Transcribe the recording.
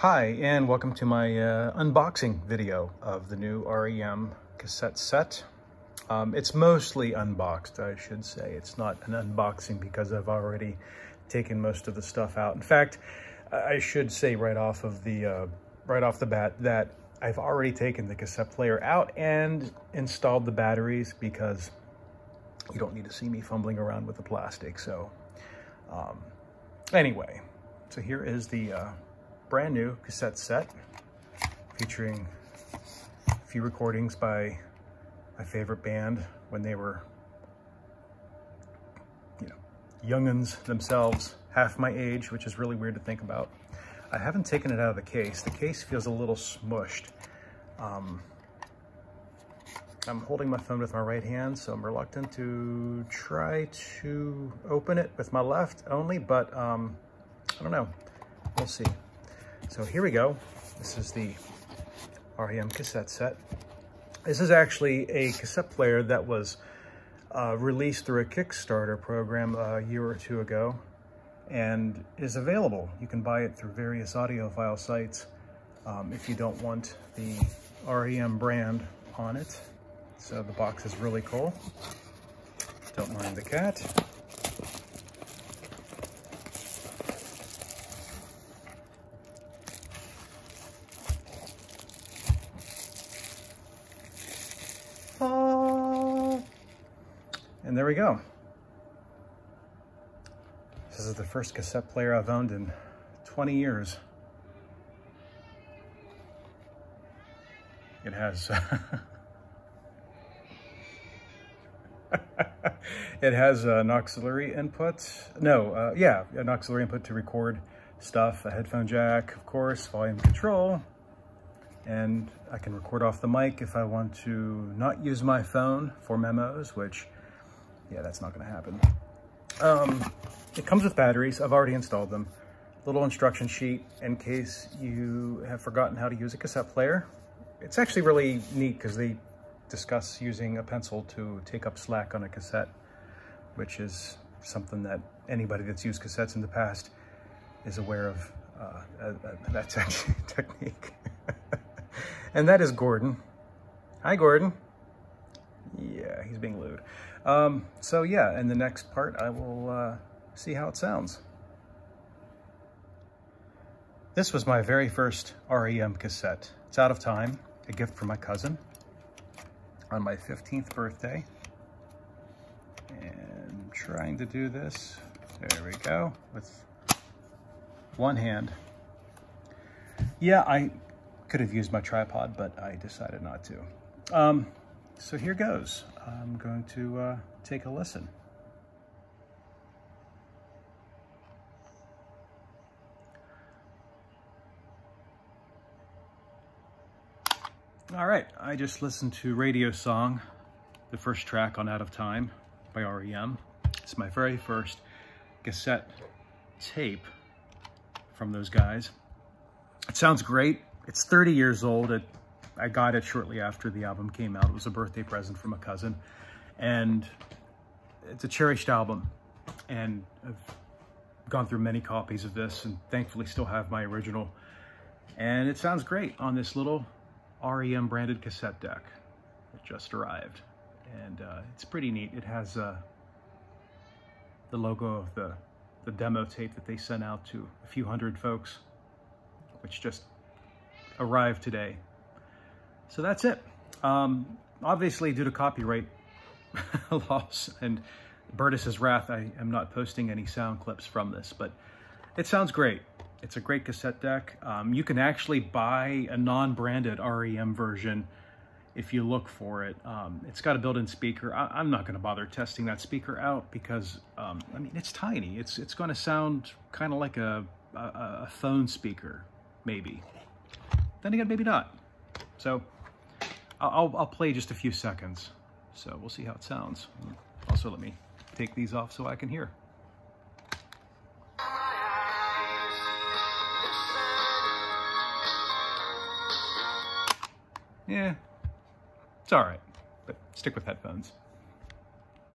Hi, and welcome to my unboxing video of the new R.E.M. cassette set. It's mostly unboxed, I should say. It's not an unboxing because I've already taken most of the stuff out. In fact, I should say right off the bat that I've already taken the cassette player out and installed the batteries because you don't need to see me fumbling around with the plastic. So anyway, so here is the brand new cassette set featuring a few recordings by my favorite band when they were, young'uns themselves, half my age, which is really weird to think about. I haven't taken it out of the case. The case feels a little smushed. I'm holding my phone with my right hand, so I'm reluctant to try to open it with my left only, but I don't know. We'll see. So here we go. This is the R.E.M. cassette set. This is actually a cassette player that was released through a Kickstarter program a year or two ago and is available. You can buy it through various audiophile sites if you don't want the R.E.M. brand on it. So the box is really cool. Don't mind the cat. And there we go. This is the first cassette player I've owned in 20 years. It has it has an auxiliary input. An auxiliary input to record stuff, a headphone jack, of course, volume control, and I can record off the mic if I want to not use my phone for memos, which, yeah, that's not going to happen. It comes with batteries. I've already installed them. Little instruction sheet in case you have forgotten how to use a cassette player. It's actually really neat because they discuss using a pencil to take up slack on a cassette, which is something that anybody that's used cassettes in the past is aware of. That technique. And that is Gordon. Hi, Gordon. Yeah, he's being lewd. So yeah, in the next part, I will see how it sounds. This was my very first R.E.M. cassette. It's out of time, a gift from my cousin on my 15th birthday. And I'm trying to do this, there we go, with one hand. Yeah, I could have used my tripod, but I decided not to. So here goes. I'm going to take a listen. All right, I just listened to Radio Song, the first track on Out of Time by R.E.M. It's my very first cassette tape from those guys. It sounds great. It's 30 years old. I got it shortly after the album came out. It was a birthday present from a cousin. And it's a cherished album. And I've gone through many copies of this and thankfully still have my original. And it sounds great on this little R.E.M. branded cassette deck that just arrived. And it's pretty neat. It has the logo of the demo tape that they sent out to a few hundred folks, which just arrived today. So that's it. Obviously, due to copyright laws and Burtis's wrath, I am not posting any sound clips from this, but it sounds great. It's a great cassette deck. You can actually buy a non-branded R.E.M. version if you look for it. It's got a built-in speaker. I'm not going to bother testing that speaker out because, I mean, it's tiny. It's going to sound kind of like a phone speaker, maybe. Then again, maybe not. So I'll play just a few seconds. So we'll see how it sounds. Also, let me take these off so I can hear. Yeah, it's all right, but stick with headphones.